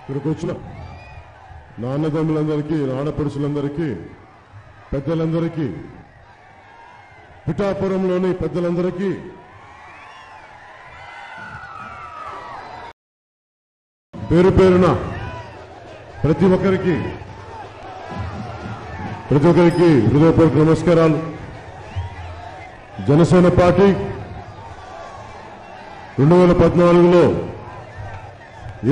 ఇక్కడికి వచ్చిన నా అన్నదమ్ములందరికీ, ఆడపడుచులందరికీ, పెద్దలందరికీ, పిఠాపురంలోని పెద్దలందరికీ పేరు పేరున ప్రతి ఒక్కరికి హృదయపూర్వక నమస్కారాలు. జనసేన పార్టీ 2014లో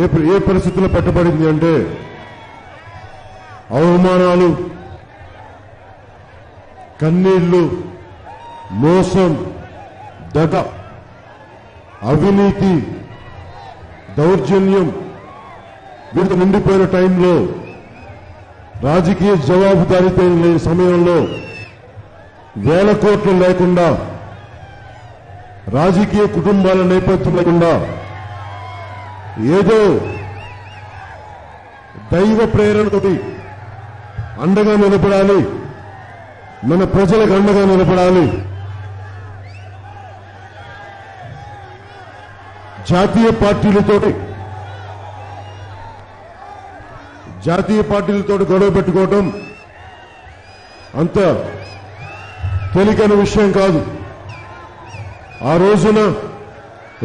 ఏ పరిస్థితుల్లో పెట్టబడింది అంటే అవమానాలు, కన్నీళ్లు, మోసం, దగ, అవినీతి, దౌర్జన్యం వీటితో నిండిపోయిన టైంలో, రాజకీయ జవాబుదారీతో లేని సమయంలో, వేల కోట్లు లేకుండా, రాజకీయ కుటుంబాల నేపథ్యం లేకుండా, ఏదో దైవ ప్రేరణతోటి అండగా నిలబడాలి, మన ప్రజలకు అండగా నిలబడాలి, జాతీయ పార్టీలతో గొడవ పెట్టుకోవటం అంత తేలికైన విషయం కాదు. ఆ రోజున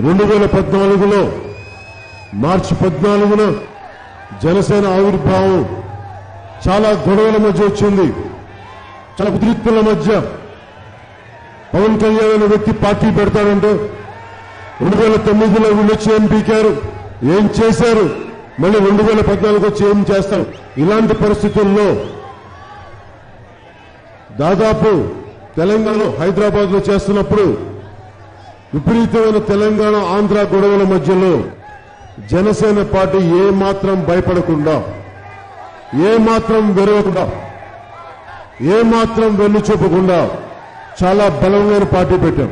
2014లో మార్చి 14న జనసేన ఆవిర్భావం చాలా గొడవల మధ్య వచ్చింది, చాలా ఉద్రిక్తుల మధ్య. పవన్ కళ్యాణ్ అనే వ్యక్తి పార్టీ పెడతాడంటే 2009లో వీళ్ళు వచ్చి ఏం పీకారు, ఏం చేశారు, మళ్ళీ 2014 వచ్చి ఏం చేస్తారు. ఇలాంటి పరిస్థితుల్లో దాదాపు తెలంగాణలో, హైదరాబాద్లో చేస్తున్నప్పుడు విపరీతమైన తెలంగాణ ఆంధ్ర గొడవల మధ్యలో జనసేన పార్టీ ఏమాత్రం భయపడకుండా, ఏమాత్రం వెరవకుండా, ఏమాత్రం వెన్ను చూపకుండా చాలా బలమైన పార్టీ పెట్టాం.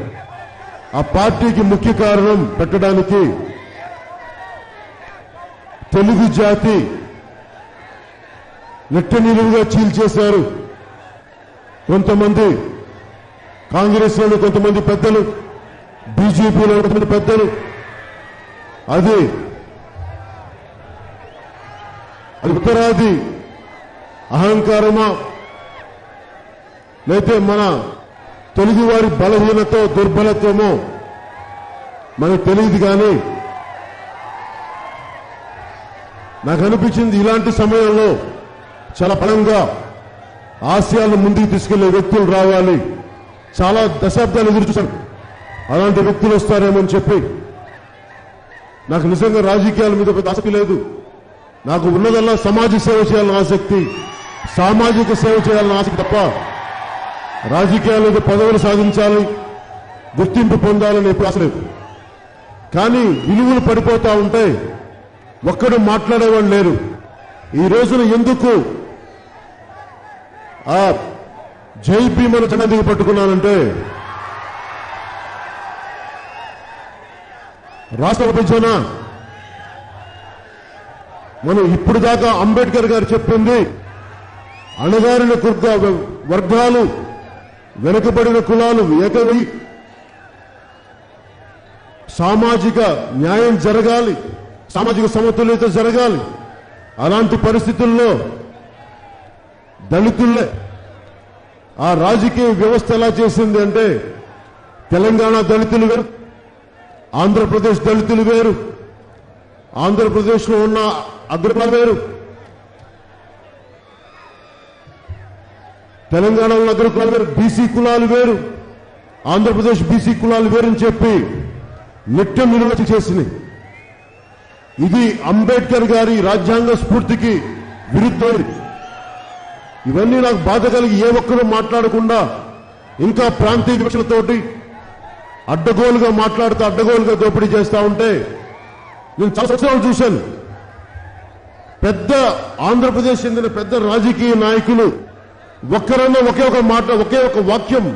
ఆ పార్టీకి ముఖ్య కారణం పెట్టడానికి తెలుగు జాతి నెట్టనిలువుగా చీల్చేశారు కొంతమంది కాంగ్రెస్లోని కొంతమంది పెద్దలు, బీజేపీలో కొంతమంది పెద్దలు. అది ఉత్తరాది అహంకారమా, లేతే మన తెలుగువారి బలహీనత, దుర్బలత్వమో మనకు తెలియదు. కానీ నాకు అనిపించింది ఇలాంటి సమయంలో చాలా బలంగా ఆశయాలను ముందుకు తీసుకెళ్లే వ్యక్తులు రావాలి. చాలా దశాబ్దాలు ఎదురు చూశాను అలాంటి వ్యక్తులు వస్తారేమో అని చెప్పి. నాకు నిజంగా రాజకీయాల మీద పెద్ద ఆసక్తి లేదు. నాకు ఉన్నదల్లా సమాజ సేవ చేయాలని ఆసక్తి, సామాజిక సేవ చేయాలని ఆసక్తి తప్ప రాజకీయాల్లో పదవులు సాధించాలి, గుర్తింపు పొందాలని ఎప్పుడు ఆశ లేదు. కానీ విలువలు పడిపోతా ఉంటే ఒక్కడు మాట్లాడేవాళ్ళు లేరు. ఈ రోజున ఎందుకు ఆ జై భీమను జనందికి పట్టుకున్నానంటే, రాష్ట్ర విభజన మనం ఇప్పుడు దాకా అంబేద్కర్ గారు చెప్పింది అణగారిన వర్గాలు, వెనుకబడిన కులాలు ఏకమై సామాజిక న్యాయం జరగాలి, సామాజిక సమతుల్యత జరగాలి. అలాంటి పరిస్థితుల్లో దళితులే ఆ రాజకీయ వ్యవస్థ ఎలా చేసింది అంటే, తెలంగాణ దళితులు వేరు, ఆంధ్రప్రదేశ్ దళితులు వేరు, ఆంధ్రప్రదేశ్లో ఉన్న అగ్రకులాలు వేరు, తెలంగాణలో ఉన్న అగ్రకులాలు వేరు, బీసీ కులాలు వేరు, ఆంధ్రప్రదేశ్ బీసీ కులాలు వేరని చెప్పి నిత్యం నిలువ చేసినాయి. ఇది అంబేద్కర్ గారి రాజ్యాంగ స్ఫూర్తికి విరుద్ధం. ఇవన్నీ నాకు బాధ కలిగి ఏ ఒక్కరూ మాట్లాడకుండా ఇంకా ప్రాంతీయ వివక్షలతోటి అడ్డగోలుగా మాట్లాడుతూ అడ్డగోలుగా దోపిడీ చేస్తా ఉంటే నేను చాలా సంవత్సరాలు చూశాను. పెద్ద ఆంధ్రప్రదేశ్ చెందిన పెద్ద రాజకీయ నాయకులు ఒక్కరన్నా ఒకే ఒక మాట, ఒకే ఒక వాక్యం,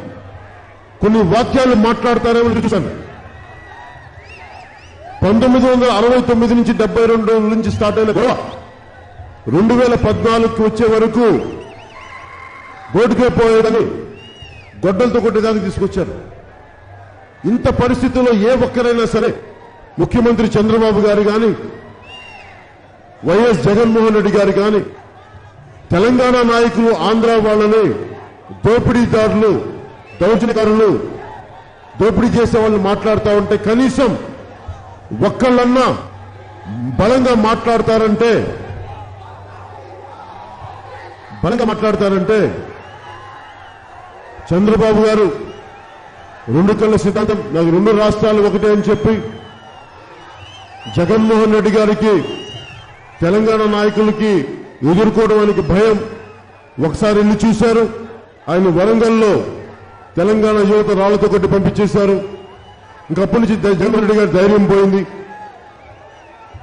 కొన్ని వాక్యాలు మాట్లాడతారేమో చూశాను. 1969 నుంచి 72 నుంచి స్టార్ట్ అయిన గొడవ 2014కి వచ్చే వరకు బోటుకే పోయేదని గొడ్డలతో కొట్టేదానికి తీసుకొచ్చారు. ఇంత పరిస్థితుల్లో ఏ ఒక్కరైనా సరే ముఖ్యమంత్రి చంద్రబాబు గారు కానీ వైఎస్ జగన్మోహన్ రెడ్డి గారు కానీ తెలంగాణ నాయకులు ఆంధ్ర వాళ్ళని దోపిడీదారులు దౌర్జన్యకారులు దోపిడీ చేసే వాళ్ళు మాట్లాడుతూ ఉంటే కనీసం ఒక్కళ్ళన్నా బలంగా మాట్లాడతారంటే చంద్రబాబు గారు రెండు కళ్ళ సిద్ధాంతం నాకు రెండు రాష్ట్రాలు ఒకటే అని చెప్పి జగన్మోహన్ రెడ్డి గారికి తెలంగాణ నాయకులకి ఎదుర్కోవడానికి భయం ఒకసారి వెళ్ళి చూశారు. ఆయన వరంగల్లో తెలంగాణ యువత రాళ్లతో కొట్టి పంపించేశారు. ఇంకప్పటి నుంచి జగన్మోహన్ రెడ్డి గారి ధైర్యం పోయింది.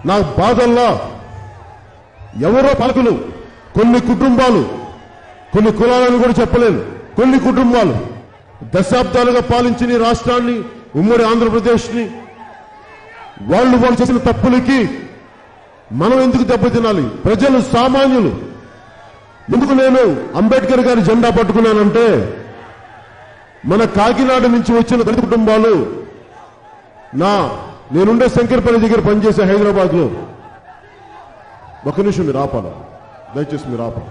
నాకు బాధల్లా ఎవరో పాలకులు కొన్ని కుటుంబాలు కొన్ని కులాలను కూడా చెప్పలేను కొన్ని కుటుంబాలు దశాబ్దాలుగా పాలించిన ఈ రాష్ట్రాన్ని ఉమ్మడి ఆంధ్రప్రదేశ్ని వాళ్ళు చేసిన తప్పులకి మనం ఎందుకు దెబ్బతినాలి? ప్రజలు సామాన్యులు. ఎందుకు నేను అంబేద్కర్ గారి జెండా పట్టుకున్నానంటే మన కాకినాడ నుంచి వచ్చిన దళిత కుటుంబాలు నేనుండే శంకర్పల్లి దగ్గర పనిచేసే హైదరాబాద్ లో ఒక నిమిషం మీరు ఆపాలి, దయచేసి మీరు ఆపాలి.